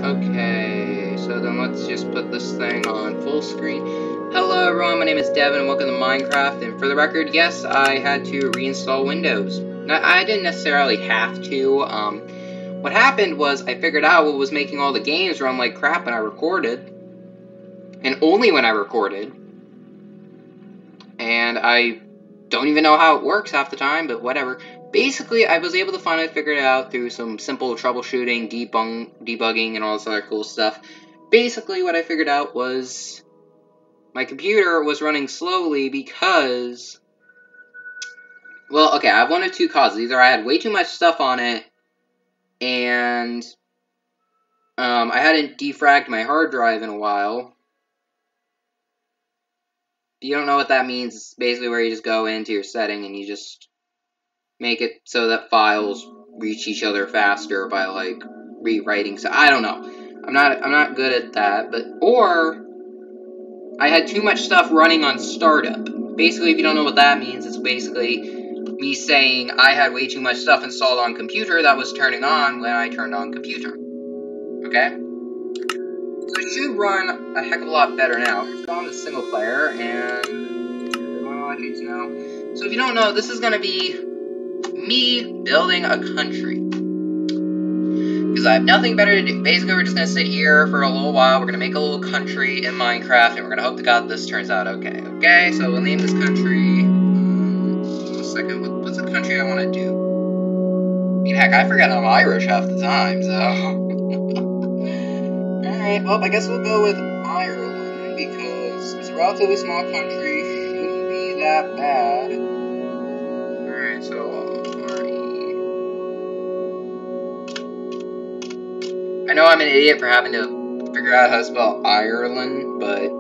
Okay, so then let's just put this thing on full screen. Hello everyone, my name is Devin and welcome to Minecraft, and for the record, yes, I had to reinstall Windows. Now, I didn't necessarily have to. What happened was I figured out what was making all the games run like crap when I recorded, and only when I recorded. And I don't even know how it works half the time, but whatever. Basically, I was able to finally figure it out through some simple troubleshooting, debugging, and all this other cool stuff. Basically, what I figured out was my computer was running slowly because, well, okay, I have one of two causes. Either I had way too much stuff on it, and I hadn't defragged my hard drive in a while. If you don't know what that means, it's basically where you just go into your setting and you just make it so that files reach each other faster by, like, rewriting. So I don't know. I'm not good at that, or I had too much stuff running on startup. Basically, if you don't know what that means, it's basically me saying I had way too much stuff installed on computer that was turning on when I turned on computer. Okay? So it should run a heck of a lot better now. Let's go on to single player, and well, I need to know. So if you don't know, this is going to be me building a country. Because I have nothing better to do. Basically, we're just going to sit here for a little while. We're going to make a little country in Minecraft, and we're going to hope to God this turns out okay. Okay, so we'll name this country... a second, what's the country I want to do? I mean, heck, I forget I'm Irish half the time, so... Alright, well, I guess we'll go with Ireland, because it's a relatively small country, shouldn't be that bad. Alright, so... I know I'm an idiot for having to figure out how to spell Ireland, but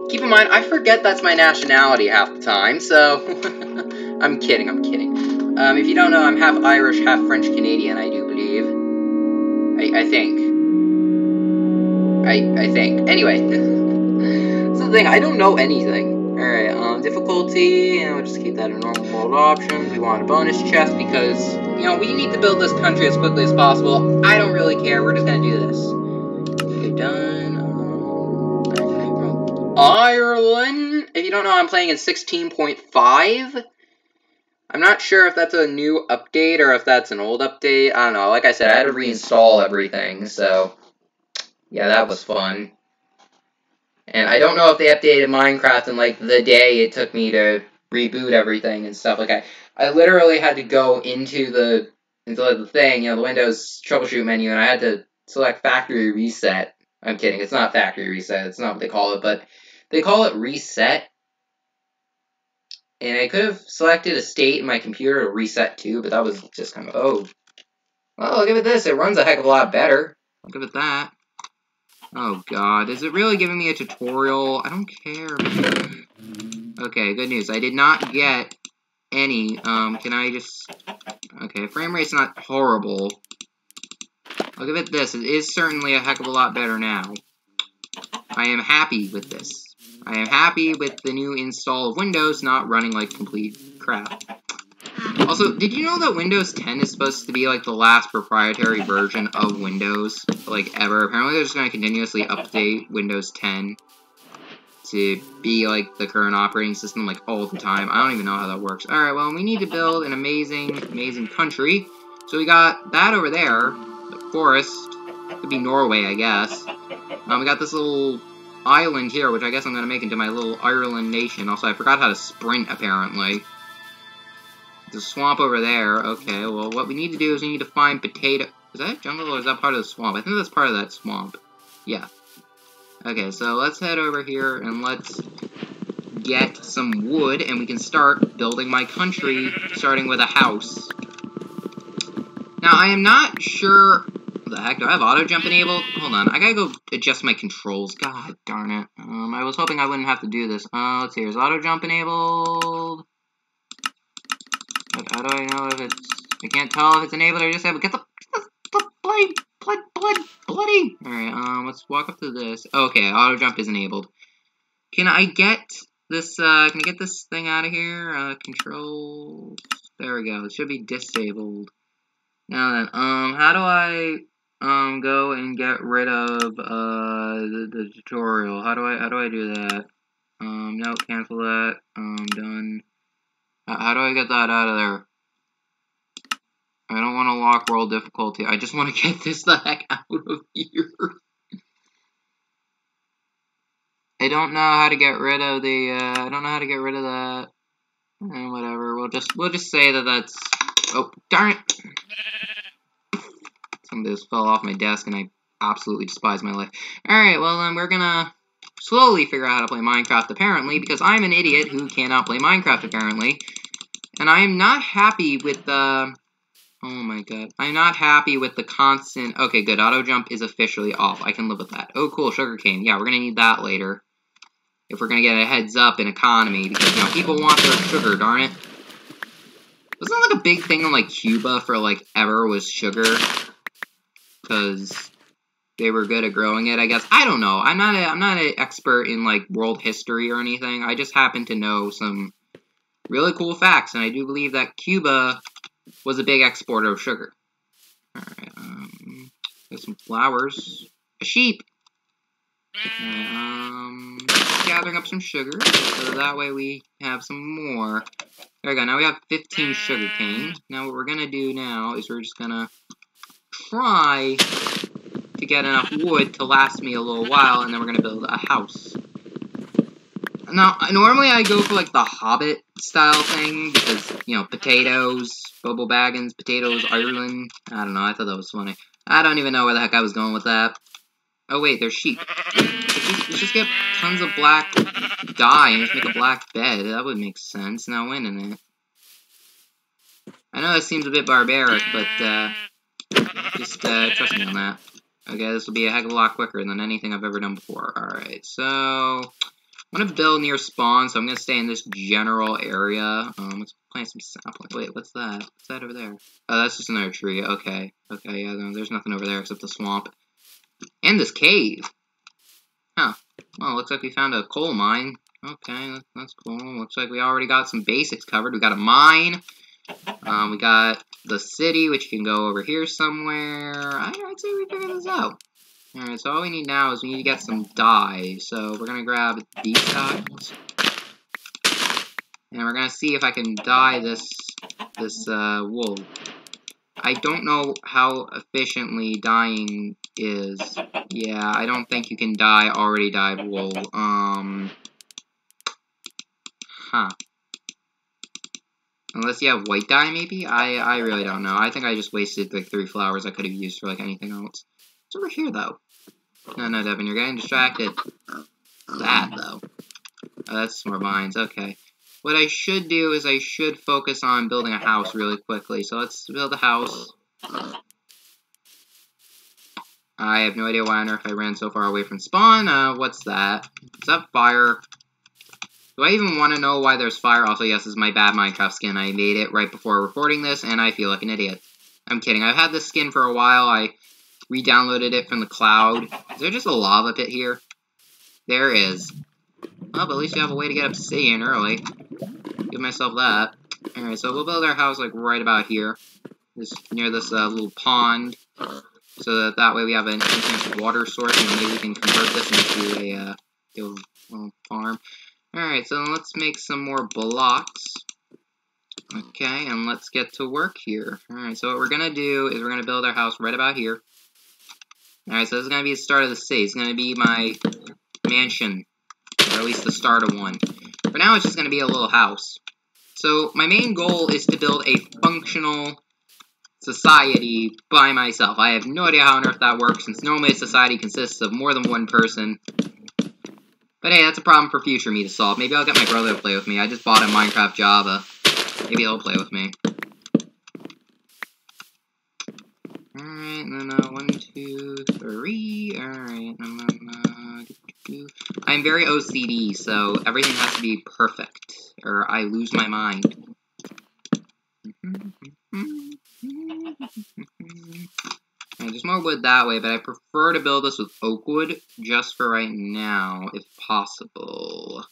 keep in mind, I forget that's my nationality half the time, so... I'm kidding. If you don't know, I'm half Irish, half French-Canadian, I do believe. I think. I think. Anyway. That's the thing, I don't know anything. Alright, difficulty, and we'll just keep that a normal mode option. We want a bonus chest because, you know, we need to build this country as quickly as possible. I don't really care, we're just gonna do this. Okay, done. Ireland! If you don't know, I'm playing in 16.5. I'm not sure if that's a new update or if that's an old update. I don't know. Like I said, I had to reinstall everything, so yeah, that was fun. And I don't know if they updated Minecraft in, like, the day it took me to reboot everything and stuff. Like, I literally had to go into the thing, you know, the Windows troubleshoot menu, and I had to select factory reset. I'm kidding. It's not factory reset. It's not what they call it, but they call it reset. And I could have selected a state in my computer to reset to, but that was just kind of, oh. Well, look at this. It runs a heck of a lot better. Look at that. Oh, God. Is it really giving me a tutorial? I don't care. Okay, good news. I did not get any. Can I just... Okay, frame rate's not horrible. Look at this. It is certainly a heck of a lot better now. I am happy with this. I am happy with the new install of Windows not running like complete crap. Also, did you know that Windows 10 is supposed to be like the last proprietary version of Windows, like ever? Apparently they're just going to continuously update Windows 10 to be like the current operating system like all the time. I don't even know how that works. Alright, well, we need to build an amazing country. So we got that over there, the forest. Could be Norway, I guess. We got this little island here, which I guess I'm going to make into my little Ireland nation. Also, I forgot how to sprint, apparently. There's a swamp over there. Okay, well, what we need to do is we need to find potato... Is that jungle or is that part of the swamp? I think that's part of that swamp. Yeah. Okay, so let's head over here and let's get some wood, and we can start building my country, starting with a house. Now, I am not sure... What the heck? Do I have auto jump enabled? Hold on, I gotta go adjust my controls. God darn it. I was hoping I wouldn't have to do this. Let's see, is auto jump enabled? How do I know if it's... I can't tell if it's enabled or disabled. Get the bloody! Alright, let's walk up to this. Okay, auto jump is enabled. Can I get this, can I get this thing out of here? Controls... There we go. It should be disabled. Now then, how do I... go and get rid of the tutorial. How do I do that? No, cancel that. Done. How do I get that out of there? I don't want to lock world difficulty. I just want to get this the heck out of here. I don't know how to get rid of the. I don't know how to get rid of that. Whatever. We'll just say that that's. Oh, darn it! Something just fell off my desk, and I absolutely despise my life. Alright, well then we're gonna slowly figure out how to play Minecraft, apparently, because I'm an idiot who cannot play Minecraft, apparently. And I am not happy with the... Oh my god. I'm not happy with the constant... Okay, good. Auto jump is officially off. I can live with that. Oh, cool. Sugarcane. Yeah, we're gonna need that later. If we're gonna get a heads up in economy, because, you know, people want their sugar, darn it. Wasn't that, like, a big thing in, like, Cuba for, like, ever was sugar? Because they were good at growing it, I guess. I don't know. I'm not an expert in, like, world history or anything. I just happen to know some really cool facts, and I do believe that Cuba was a big exporter of sugar. Alright, there's some flowers. A sheep! Gathering up some sugar, so that way we have some more. There we go, now we have 15 sugar cane. Now what we're gonna do now is we're just gonna try to get enough wood to last me a little while, and then we're gonna build a house. Now, normally I go for, like, the Hobbit style thing, because, you know, potatoes, Bobo Baggins, potatoes, Ireland. I don't know, I thought that was funny. I don't even know where the heck I was going with that. Oh, wait, there's sheep. Let's just get tons of black dye and just make a black bed. That would make sense. Now, wait a minute. I know that seems a bit barbaric, but, just, trust me on that. Okay, this will be a heck of a lot quicker than anything I've ever done before. Alright, so... I'm gonna build near spawn, so I'm gonna stay in this general area. Let's plant some saplings. Wait, what's that? What's that over there? Oh, that's just another tree. Okay. Okay, yeah, no, there's nothing over there except the swamp. And this cave! Huh. Well, looks like we found a coal mine. Okay, that's cool. Looks like we already got some basics covered. We got a mine. We got the city, which can go over here somewhere. I'd say we figured this out. Alright, so all we need now is we need to get some dye. So we're gonna grab these dyes. And we're gonna see if I can dye this wool. I don't know how efficiently dyeing is. Yeah, I don't think you can dye already dyed wool. Huh. Unless you have white dye, maybe? I really don't know. I think I just wasted, like, 3 flowers I could have used for, like, anything else. It's over here, though. No, Devin, you're getting distracted. That, though. Oh, that's more vines. Okay. What I should do is I should focus on building a house really quickly. So let's build a house. I have no idea why on earth I ran so far away from spawn. What's that? Is that fire? Do I even want to know why there's fire? Also, yes, this is my bad Minecraft skin. I made it right before recording this, and I feel like an idiot. I'm kidding. I've had this skin for a while. I re-downloaded it from the cloud. Is there just a lava pit here? There is. Well, but at least you have a way to get obsidian early. Give myself that. Alright, so we'll build our house, like, right about here. Just near this little pond. So that way we have an infinite water source, and maybe we can convert this into a little farm. Alright, so let's make some more blocks. Okay, and let's get to work here. Alright, so what we're gonna do is we're gonna build our house right about here. Alright, so this is gonna be the start of the city. It's gonna be my mansion. Or at least the start of one. For now, it's just gonna be a little house. So, my main goal is to build a functional society by myself. I have no idea how on earth that works, since normally a society consists of more than one person. But hey, that's a problem for future me to solve. Maybe I'll get my brother to play with me. I just bought a Minecraft Java. Maybe he'll play with me. Alright, and then 1, 2, 3. Alright, and then I'm very OCD, so everything has to be perfect, or I lose my mind. There's more wood that way, but I prefer to build this with oak wood, just for right now, if possible.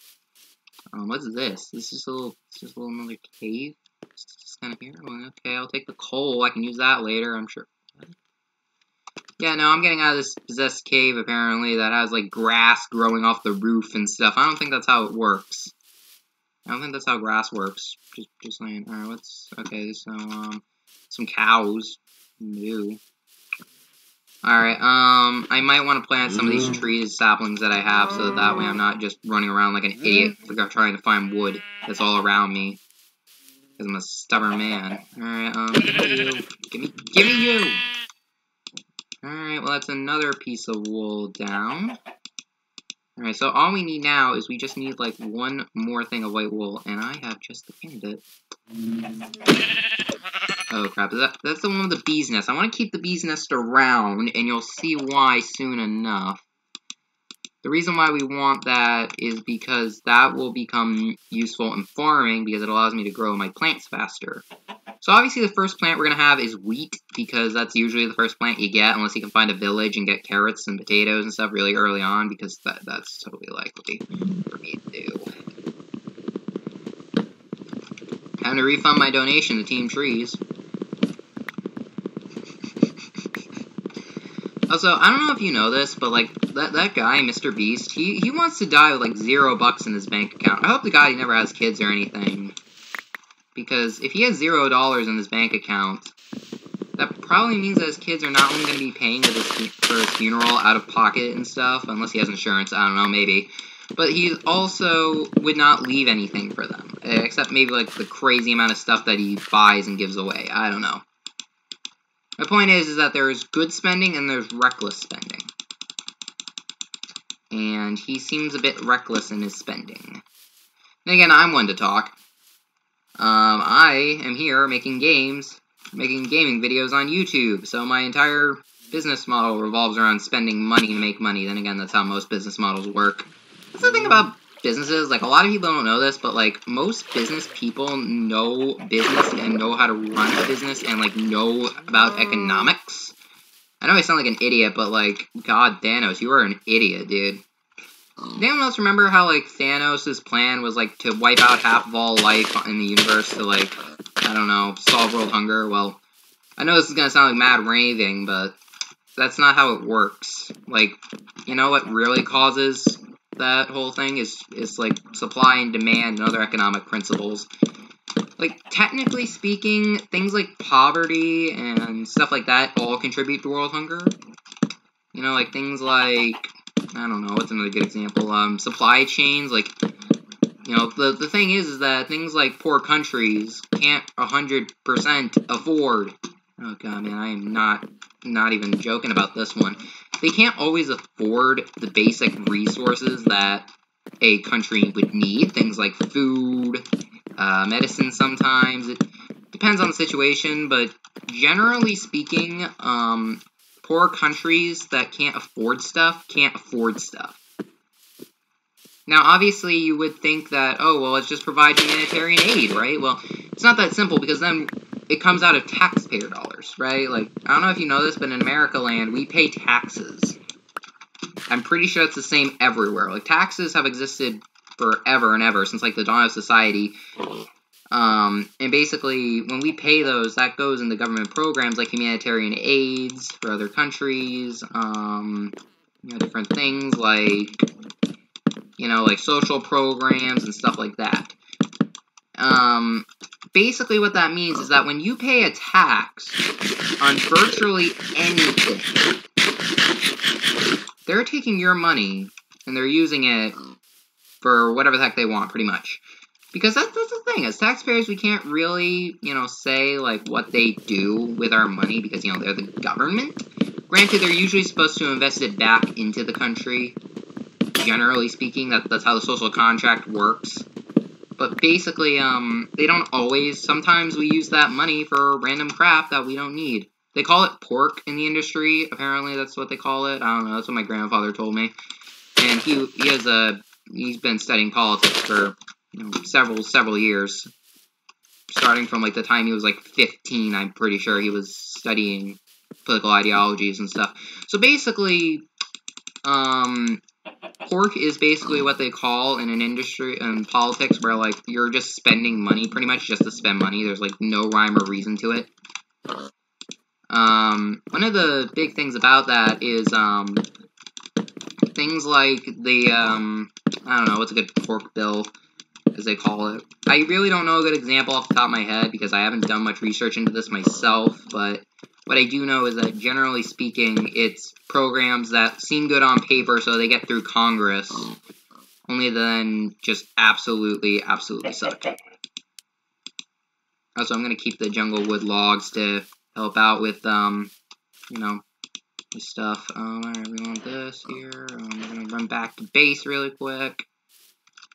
What's this? This is a little another cave? It's just kind of here. Well, okay, I'll take the coal. I can use that later, I'm sure. Yeah, no, I'm getting out of this possessed cave, apparently, that has, like, grass growing off the roof and stuff. I don't think that's how it works. I don't think that's how grass works. Just saying. Alright, what's... Okay, so, some cows. Ew. Alright, I might want to plant some of these trees, saplings that I have, so that way I'm not just running around like an idiot trying to find wood that's all around me. Because I'm a stubborn man. Alright, give me you! Alright, well that's another piece of wool down. Alright, so all we need now is we just need, like, one more thing of white wool, and I have just found it. Oh, crap. That's the one with the bee's nest. I want to keep the bee's nest around, and you'll see why soon enough. The reason why we want that is because that will become useful in farming, because it allows me to grow my plants faster. So obviously the first plant we're going to have is wheat, because that's usually the first plant you get, unless you can find a village and get carrots and potatoes and stuff really early on, because that's totally likely for me to do. Time to refund my donation to Team Trees. Also, I don't know if you know this, but, like, that guy, Mr. Beast, he wants to die with, like, $0 in his bank account. I hope the guy never has kids or anything. Because if he has $0 in his bank account, that probably means that his kids are not only going to be paying for his funeral out of pocket and stuff, unless he has insurance, I don't know, maybe. But he also would not leave anything for them, except maybe, like, the crazy amount of stuff that he buys and gives away. I don't know. My point is that there's good spending and there's reckless spending. And he seems a bit reckless in his spending. And again, I'm one to talk. I am here making gaming videos on YouTube, so my entire business model revolves around spending money to make money. Then again, that's how most business models work. That's the thing about businesses, like, a lot of people don't know this, but, like, most business people know business and know how to run a business and, like, know about economics. I know I sound like an idiot, but, like, God, Thanos, you are an idiot, dude. Does anyone else remember how, like, Thanos' plan was, like, to wipe out half of all life in the universe to, like, I don't know, solve world hunger? Well, I know this is gonna sound like mad raving, but that's not how it works. Like, you know what really causes that whole thing is like, supply and demand and other economic principles. Like, technically speaking, things like poverty and stuff like that all contribute to world hunger. You know, like, things like, I don't know, what's another good example? Supply chains, like, you know, the thing is that things like poor countries can't 100% afford. Oh god, man, I am not even joking about this one. They can't always afford the basic resources that a country would need. Things like food, medicine sometimes. It depends on the situation, but generally speaking, poor countries that can't afford stuff. Now, obviously, you would think that, oh, well, let's just provide humanitarian aid, right? Well, it's not that simple, because then it comes out of taxpayer dollars, right? Like, I don't know if you know this, but in America land, we pay taxes. I'm pretty sure it's the same everywhere. Like, taxes have existed forever and ever, since, like, the dawn of society. And basically, when we pay those, that goes into government programs like humanitarian aids for other countries, you know, different things like, you know, like social programs and stuff like that. Basically what that means is that when you pay a tax on virtually anything, they're taking your money and they're using it for whatever the heck they want, pretty much. Because that's the thing, as taxpayers, we can't really, you know, say, like, what they do with our money, because, you know, they're the government. Granted, they're usually supposed to invest it back into the country. Generally speaking, that's how the social contract works. But basically, they don't always. Sometimes we use that money for random crap that we don't need. They call it pork in the industry. Apparently, that's what they call it. I don't know. That's what my grandfather told me. And he's been studying politics for, you know, several years. Starting from, like, the time he was, like, 15, I'm pretty sure he was studying political ideologies and stuff. So basically, pork is basically what they call in an industry, in politics, where, like, you're just spending money, pretty much just to spend money. There's, like, no rhyme or reason to it. One of the big things about that is, things like the, I don't know, what's a good pork bill, as they call it. I really don't know a good example off the top of my head, because I haven't done much research into this myself, but what I do know is that, generally speaking, it's programs that seem good on paper, so they get through Congress, only then just absolutely suck. Also, I'm going to keep the jungle wood logs to help out with, you know, this stuff. Alright, we want this here. I'm going to run back to base really quick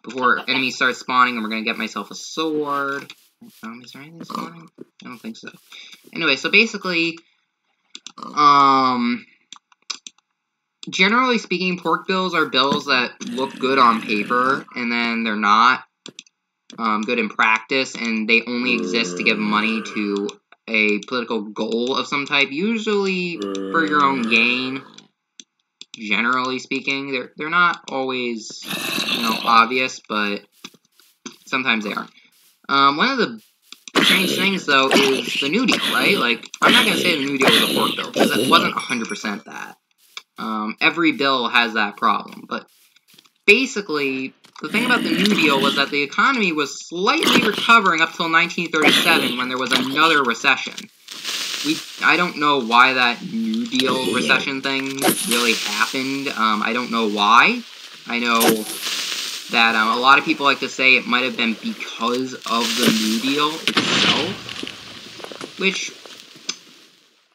before enemies start spawning, and we're going to get myself a sword. Is there anything spawning? I don't think so. Anyway, so basically, generally speaking, pork bills are bills that look good on paper, and then they're not good in practice, and they only exist to give money to a political goal of some type, usually for your own gain. Generally speaking, they're not always, you know, obvious, but sometimes they are. One of the strange things, though, is the New Deal, right? Like, I'm not going to say the New Deal was a pork bill, because it wasn't 100% that. Every bill has that problem, but basically, the thing about the New Deal was that the economy was slightly recovering up till 1937, when there was another recession. I don't know why that New Deal recession thing really happened. I don't know why. I know that a lot of people like to say it might have been because of the New Deal itself, which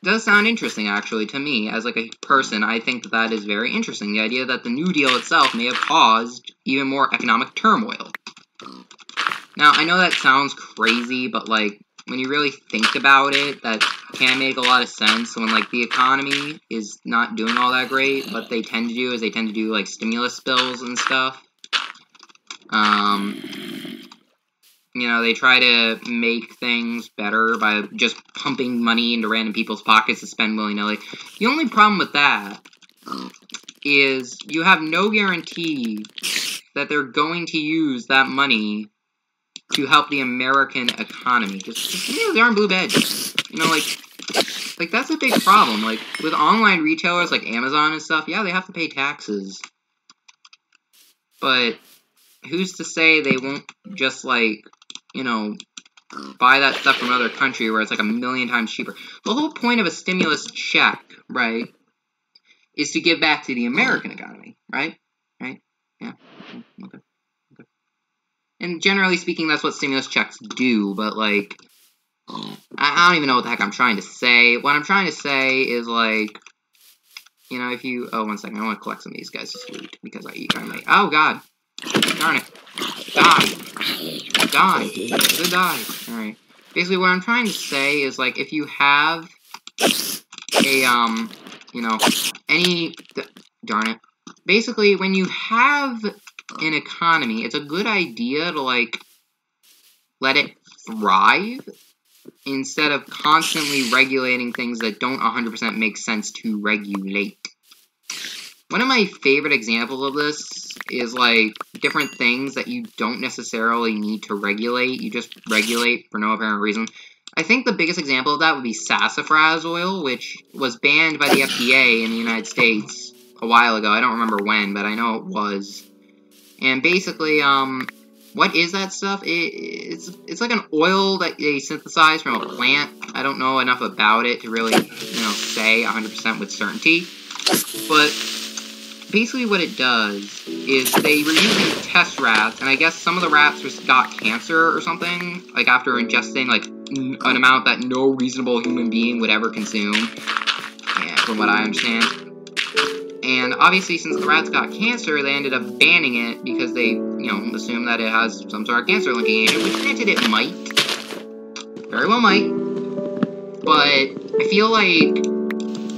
does sound interesting, actually, to me. As, like, a person, I think that that is very interesting. The idea that the New Deal itself may have caused even more economic turmoil. Now, I know that sounds crazy, but, like, when you really think about it, that can make a lot of sense. When, like, the economy is not doing all that great, what they tend to do is they tend to do, like, stimulus bills and stuff. You know, they try to make things better by just pumping money into random people's pockets to spend willy-nilly. The only problem with that is you have no guarantee that they're going to use that money to help the American economy. Just you know, the blue badge. You know, like that's a big problem. Like, with online retailers like Amazon and stuff, yeah, they have to pay taxes. But who's to say they won't just, like, you know, buy that stuff from another country where it's like 1,000,000 times cheaper. The whole point of a stimulus check, right, is to give back to the American economy, right? Right? Yeah. Okay. And generally speaking, that's what stimulus checks do, but, like, I don't even know what the heck I'm trying to say. What I'm trying to say is, like, you know, if you... Oh, one second. I want to collect some of these guys' loot, because I might... Oh, God. Darn it. Die. Good die. Alright. Basically, what I'm trying to say is, like, if you have a, you know, any... Darn it. Basically, when you have an economy, it's a good idea to, like, let it thrive instead of constantly regulating things that don't 100% make sense to regulate. One of my favorite examples of this is, like, different things that you don't necessarily need to regulate. You just regulate for no apparent reason. I think the biggest example of that would be sassafras oil, which was banned by the FDA in the United States a while ago. I don't remember when, but I know it was. And basically, what is that stuff? It's like an oil that they synthesize from a plant. I don't know enough about it to really, you know, say 100% with certainty. But basically what it does is they were using test rats, and I guess some of the rats just got cancer or something, like after ingesting, like, an amount that no reasonable human being would ever consume, and from what I understand. And obviously, since the rats got cancer, they ended up banning it because they, you know, assumed that it has some sort of cancer-linking agent, which granted it might. Very well might. But I feel like,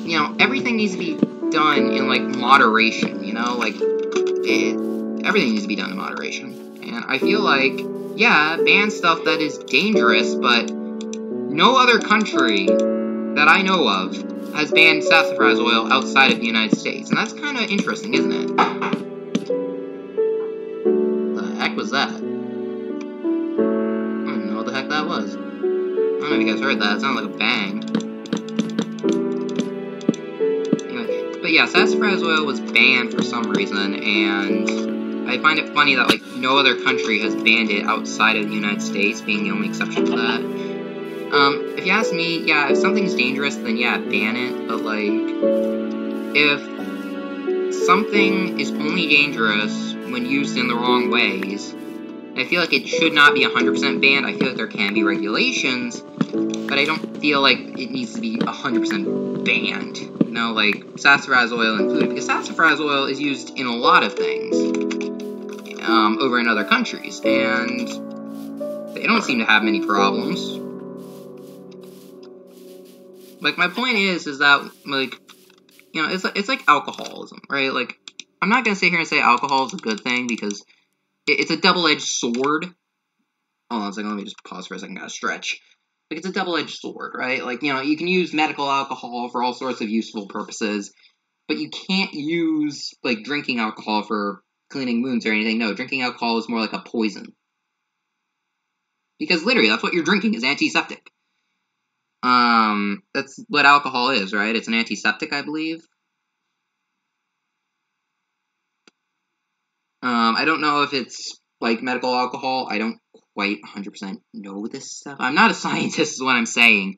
you know, everything needs to be done in, like, moderation, you know? Like, everything needs to be done in moderation. And I feel like, yeah, ban stuff that is dangerous, but no other country that I know of has banned sassafras oil outside of the United States. And that's kind of interesting, isn't it? The heck was that? I don't know what the heck that was. I don't know if you guys heard that. It sounded like a bang. But yeah, sassafras oil was banned for some reason, and I find it funny that, like, no other country has banned it outside of the United States, being the only exception to that. If you ask me, yeah, if something's dangerous, then yeah, ban it, but, like, if something is only dangerous when used in the wrong ways, I feel like it should not be 100% banned. I feel like there can be regulations, but I don't feel like it needs to be 100% banned. You know, like, sassafras oil included, because sassafras oil is used in a lot of things, over in other countries, and they don't seem to have many problems. Like, my point is that, like, you know, it's like alcoholism, right? Like, I'm not gonna sit here and say alcohol is a good thing, because it's a double-edged sword. Hold on a second, let me just pause for a second, gotta stretch. Like, it's a double-edged sword, right? Like, you know, you can use medical alcohol for all sorts of useful purposes, but you can't use, like, drinking alcohol for cleaning wounds or anything. No, drinking alcohol is more like a poison. Because literally, that's what you're drinking, is antiseptic. That's what alcohol is, right? It's an antiseptic, I believe. I don't know if it's, like, medical alcohol. I don't quite 100% know this stuff. I'm not a scientist, is what I'm saying.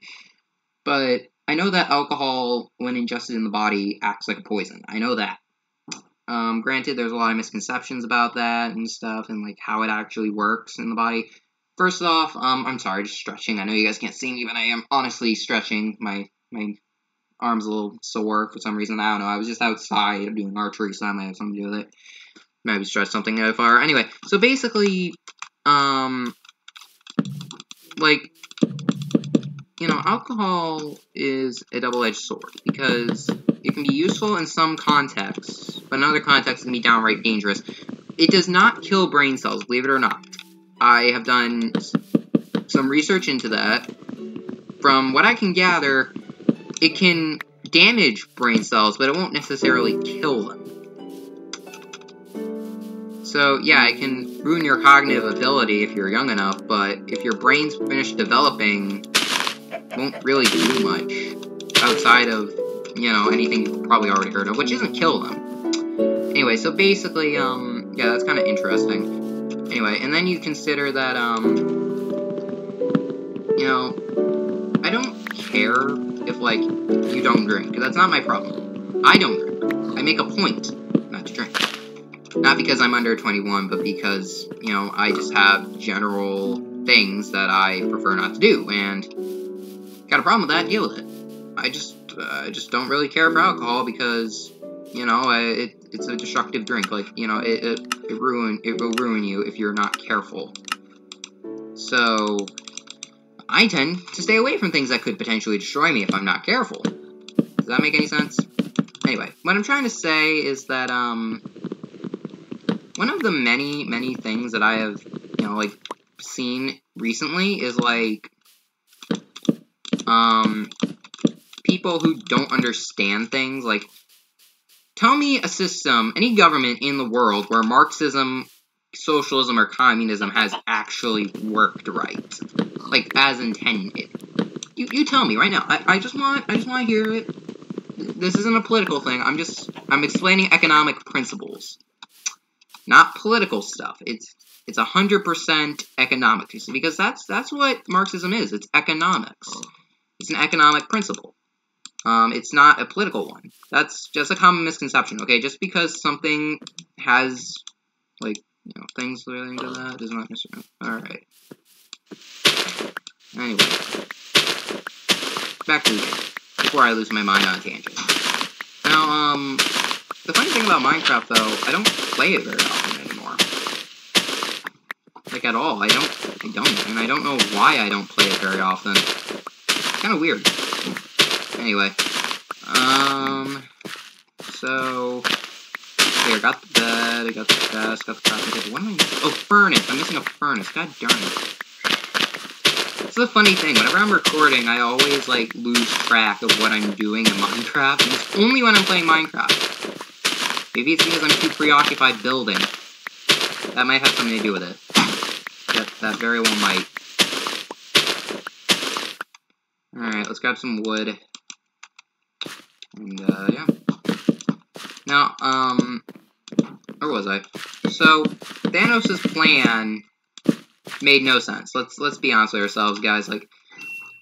But I know that alcohol, when ingested in the body, acts like a poison. I know that. Granted, there's a lot of misconceptions about that and stuff, and, like, how it actually works in the body. First off, I'm sorry, just stretching. I know you guys can't see me, but I am honestly stretching. My arm's a little sore for some reason. I don't know. I was just outside doing archery, so that might have something to do with it. Maybe stretch something out far. Anyway, so basically, like, you know, alcohol is a double-edged sword, because it can be useful in some contexts, but in other contexts it can be downright dangerous. It does not kill brain cells, believe it or not. I have done some research into that. From what I can gather, it can damage brain cells, but it won't necessarily kill them. So, yeah, it can ruin your cognitive ability if you're young enough, but if your brain's finished developing, it won't really do much outside of, you know, anything you've probably already heard of, which isn't kill them. Anyway, so basically, yeah, that's kind of interesting. Anyway, and then you consider that, you know, I don't care if, like, you don't drink, because that's not my problem. I don't drink. I make a point not to drink. Not because I'm under 21, but because, you know, I just have general things that I prefer not to do, and got a problem with that, deal with it. I just don't really care for alcohol because, you know, it's a destructive drink. Like, you know, it will ruin you if you're not careful. So I tend to stay away from things that could potentially destroy me if I'm not careful. Does that make any sense? Anyway, what I'm trying to say is that, one of the many things that I have, you know, like, seen recently is, like, people who don't understand things. Like, tell me a system, any government in the world where Marxism, socialism, or communism has actually worked right. Like, as intended. You tell me right now. I just want to hear it. This isn't a political thing. I'm explaining economic principles. Not political stuff. It's 100% economics, because that's what Marxism is. It's economics. It's an economic principle. It's not a political one. That's just a common misconception, okay? Just because something has, like, you know, things relating to that does not necessarily... Alright. Anyway. Back to the game. Before I lose my mind on a tangent. Now, the funny thing about Minecraft, though, I don't play it very often anymore. Like, at all. I don't, and I don't know why I don't play it very often. It's kind of weird. Anyway. So... Okay, I got the bed, I got the chest, got the crafting table. What am I missing? Oh, furnace! I'm missing a furnace. God darn it. It's a funny thing. Whenever I'm recording, I always, like, lose track of what I'm doing in Minecraft. And it's only when I'm playing Minecraft. Maybe it's because I'm too preoccupied building. That might have something to do with it. That very well might. Alright, let's grab some wood. And, yeah. Now, where was I? So, Thanos' plan made no sense. Let's be honest with ourselves, guys. Like,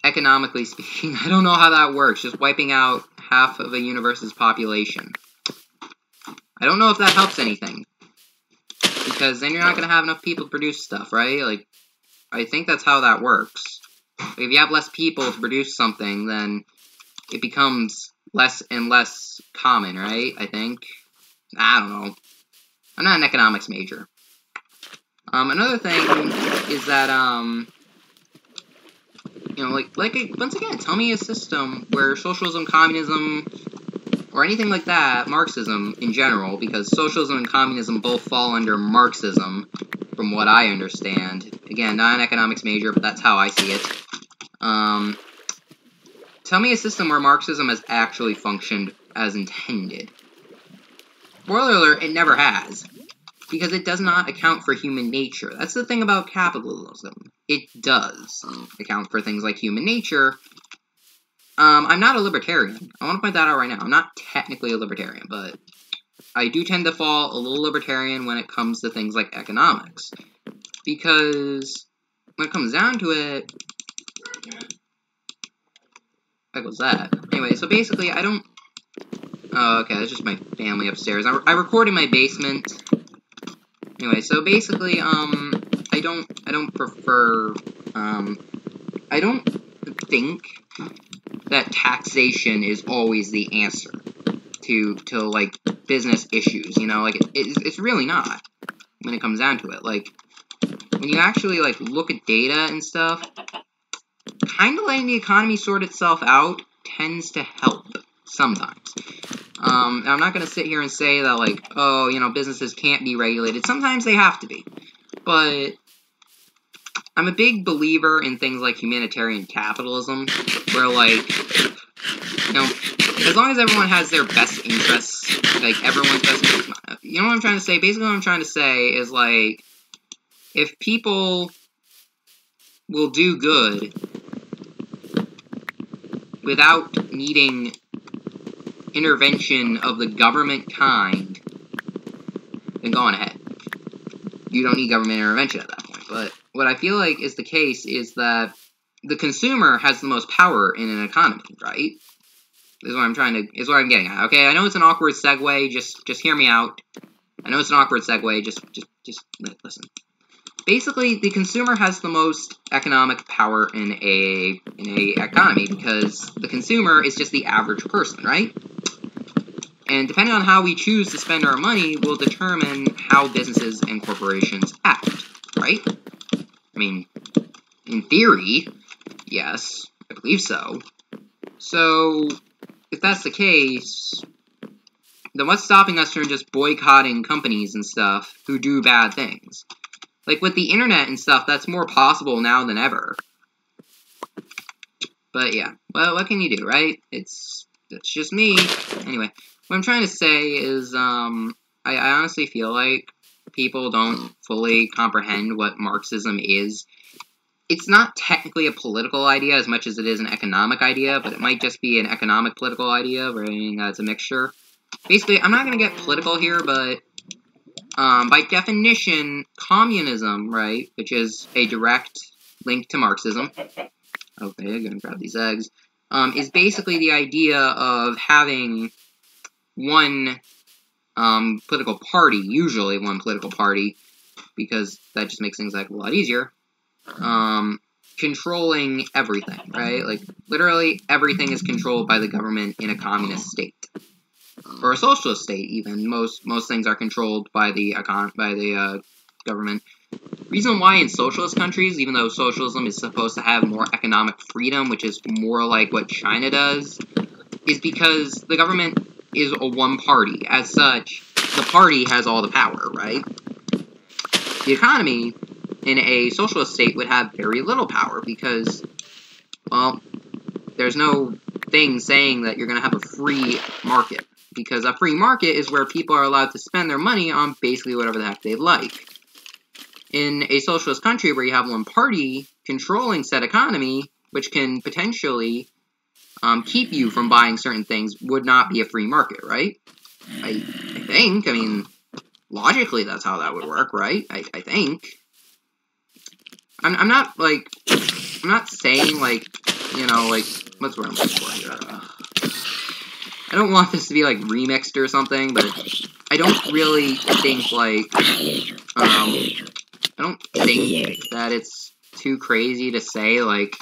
economically speaking, I don't know how that works. Just wiping out half of a universe's population. I don't know if that helps anything. Because then you're not going to have enough people to produce stuff, right? Like, I think that's how that works. Like, if you have less people to produce something, then it becomes less and less common, right? I think. I don't know. I'm not an economics major. Another thing is that, you know, once again, tell me a system where socialism, communism, or anything like that, Marxism in general, because socialism and communism both fall under Marxism, from what I understand. Again, not an economics major, but that's how I see it. Tell me a system where Marxism has actually functioned as intended. Spoiler alert, it never has. Because it does not account for human nature. That's the thing about capitalism. It does account for things like human nature. I'm not a libertarian. I want to point that out right now. I'm not technically a libertarian, but I do tend to fall a little libertarian when it comes to things like economics. Because when it comes down to it, what was that? Anyway, so basically, I don't... Oh, okay, that's just my family upstairs. I record in my basement. Anyway, so basically, I don't prefer, I don't think that taxation is always the answer to like, business issues, you know? Like, it's really not, when it comes down to it. Like, when you actually, like, look at data and stuff, kind of letting the economy sort itself out tends to help, sometimes. I'm not going to sit here and say that, like, oh, you know, businesses can't be regulated. Sometimes they have to be. But I'm a big believer in things like humanitarian capitalism, where, like, you know, as long as everyone has their best interests, like, everyone's best interests, you know what I'm trying to say? Basically what I'm trying to say is, like, if people will do good without needing intervention of the government kind, then go on ahead. You don't need government intervention at that point. But what I feel like is the case is that the consumer has the most power in an economy, right? Is what I'm getting at. Okay, I know it's an awkward segue, just hear me out. I know it's an awkward segue, just listen. Basically, the consumer has the most economic power in a economy because the consumer is just the average person, right? And depending on how we choose to spend our money will determine how businesses and corporations act, right? I mean, in theory, yes, I believe so. So, if that's the case, then what's stopping us from just boycotting companies and stuff who do bad things? Like, with the internet and stuff, that's more possible now than ever. But yeah, well, what can you do, right? That's just me. Anyway, what I'm trying to say is, I honestly feel like people don't fully comprehend what Marxism is. It's not technically a political idea as much as it is an economic idea, but it might just be an economic political idea, where it's a mixture. Basically, I'm not going to get political here, but by definition, communism, right, which is a direct link to Marxism, okay, I'm going to grab these eggs, is basically the idea of having one political party, usually one political party, because that just makes things like a lot easier, controlling everything, right? Like, literally everything is controlled by the government in a communist state. Or a socialist state, even. Most things are controlled by the government. Reason why in socialist countries, even though socialism is supposed to have more economic freedom, which is more like what China does, is because the government is a one party. As such, the party has all the power, right? The economy in a socialist state would have very little power because, well, there's no thing saying that you're going to have a free market. Because a free market is where people are allowed to spend their money on basically whatever the heck they like. In a socialist country where you have one party controlling said economy, which can potentially keep you from buying certain things, would not be a free market, right? I think. I mean, logically, that's how that would work, right? I think. I'm not, like, I'm not saying, like, you know, like, what's what I'm looking for here? I don't want this to be, like, remixed or something, but I don't really think, like, I don't think that it's too crazy to say, like,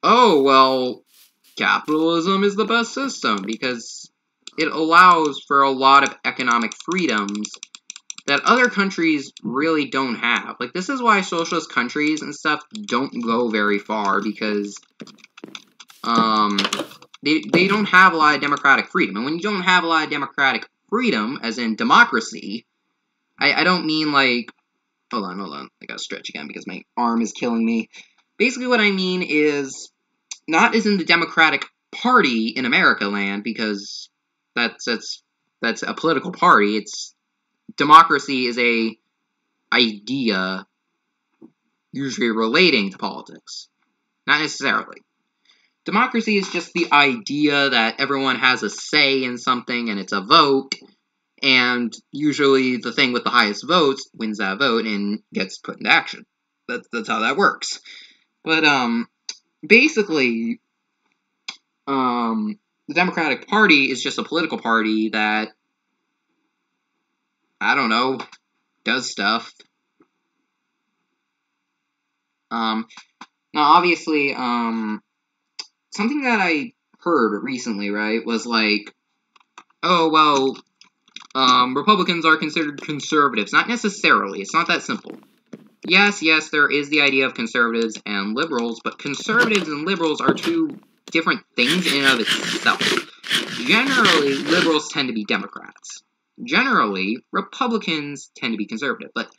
oh, well, capitalism is the best system, because it allows for a lot of economic freedoms that other countries really don't have. Like, this is why socialist countries and stuff don't go very far, because, they don't have a lot of democratic freedom. And when you don't have a lot of democratic freedom, as in democracy, I don't mean, like, hold on, I gotta stretch again because my arm is killing me. Basically what I mean is, not as in the Democratic Party in America land, because that's a political party. It's democracy is a idea usually relating to politics. Not necessarily. Democracy is just the idea that everyone has a say in something and it's a vote, and usually the thing with the highest votes wins that vote and gets put into action. That's how that works. But, basically, the Democratic Party is just a political party that, I don't know, does stuff. Now, obviously, something that I heard recently, right, was like, oh, well, Republicans are considered conservatives. Not necessarily. It's not that simple. Yes, there is the idea of conservatives and liberals, but conservatives and liberals are two different things in and of itself. Generally, liberals tend to be Democrats. Generally, Republicans tend to be conservative, but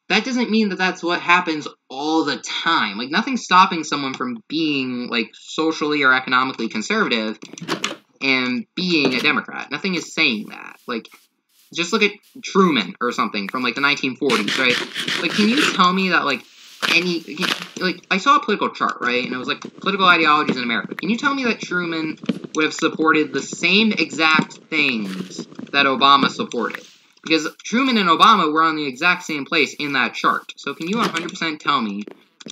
that doesn't mean that that's what happens all the time. Like, nothing's stopping someone from being, like, socially or economically conservative and being a Democrat. Nothing is saying that. Like, just look at Truman or something from, like, the 1940s, right? Like, can you tell me that, like, I saw a political chart, right? And it was, like, political ideologies in America. Can you tell me that Truman would have supported the same exact things that Obama supported? Because Truman and Obama were on the exact same place in that chart. So can you 100% tell me,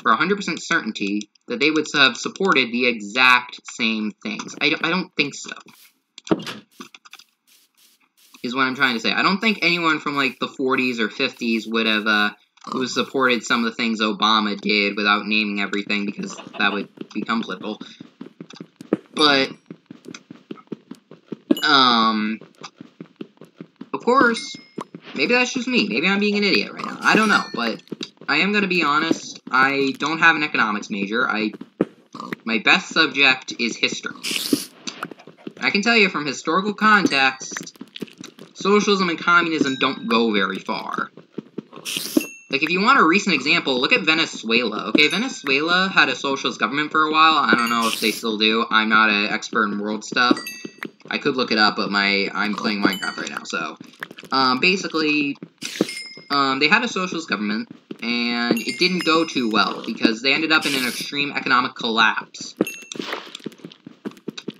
for 100% certainty, that they would have supported the exact same things? I don't think so. Is what I'm trying to say. I don't think anyone from, like, the 40s or 50s would have, who supported some of the things Obama did without naming everything, because that would become political. But, of course, maybe that's just me. Maybe I'm being an idiot right now. I don't know, but I am gonna be honest. I don't have an economics major. My best subject is history. I can tell you from historical context, socialism and communism don't go very far. Like, if you want a recent example, look at Venezuela. Okay, Venezuela had a socialist government for a while. I don't know if they still do. I'm not an expert in world stuff. I could look it up, but I'm playing Minecraft right now, so. Basically, they had a socialist government, and it didn't go too well, because they ended up in an extreme economic collapse.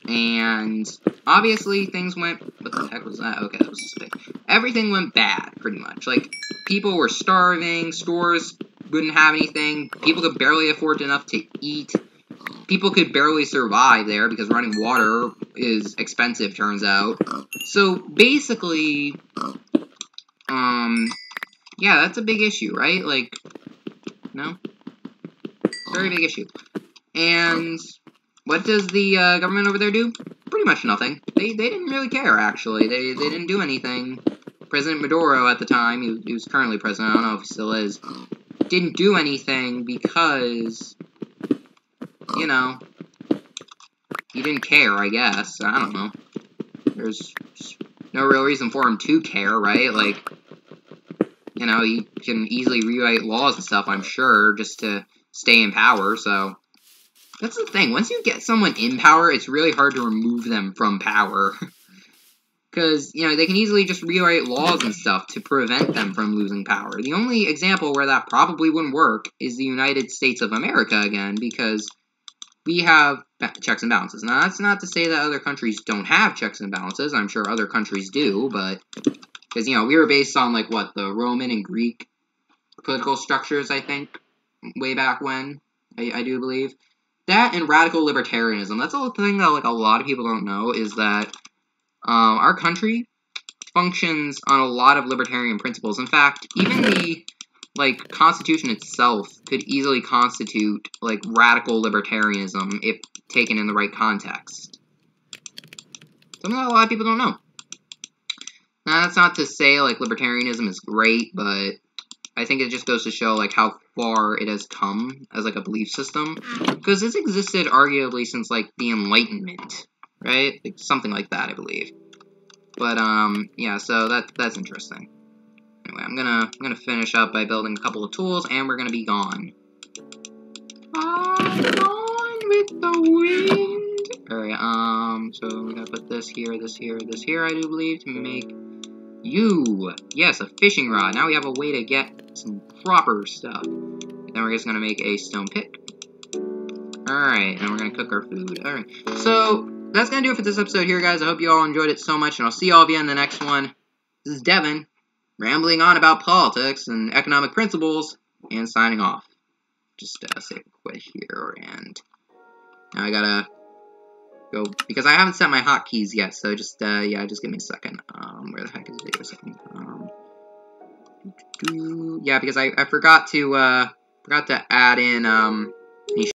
And, obviously, things went... What the heck was that? Okay, that was just big. Everything went bad, pretty much. Like, people were starving, stores wouldn't have anything, people could barely afford enough to eat, people could barely survive there, because running water is expensive, turns out. So, basically, yeah, that's a big issue, right? Like, no? Very big issue. And what does the government over there do? Pretty much nothing. They didn't really care, actually. They didn't do anything. President Maduro at the time, he was currently president, I don't know if he still is, didn't do anything because, you know, he didn't care, I guess. I don't know. There's no real reason for him to care, right? Like, you know, he can easily rewrite laws and stuff, I'm sure, just to stay in power, so. That's the thing. Once you get someone in power, it's really hard to remove them from power. Because, you know, they can easily just rewrite laws and stuff to prevent them from losing power. The only example where that probably wouldn't work is the United States of America again, because we have checks and balances. Now, that's not to say that other countries don't have checks and balances. I'm sure other countries do, but... Because, you know, we were based on, like, what, the Roman and Greek political structures, I think, way back when, I do believe. That and radical libertarianism. That's the thing that, like, a lot of people don't know, is that our country functions on a lot of libertarian principles. In fact, even the, like, Constitution itself could easily constitute, like, radical libertarianism if taken in the right context. Something that a lot of people don't know. Now, that's not to say, like, libertarianism is great, but I think it just goes to show, like, how far it has come as, like, a belief system. Because it's existed, arguably, since, like, the Enlightenment, right? Like, something like that, I believe. But, yeah, so that's interesting. Anyway, I'm gonna finish up by building a couple of tools, and we're gonna be gone. I'm gone with the wind! Alright, so we're gonna put this here, this here, this here, I do believe, to make you! Yes, a fishing rod. Now we have a way to get some proper stuff. Then we're just gonna make a stone pick. Alright, and we're gonna cook our food. Alright, so that's gonna do it for this episode here, guys. I hope you all enjoyed it so much, and I'll see all of you in the next one. This is Devin, rambling on about politics and economic principles, and signing off. Just save a quit here, and now I gotta go, because I haven't set my hotkeys yet, so just, yeah, just give me a second. Where the heck is video setting? Yeah, because I forgot to add in,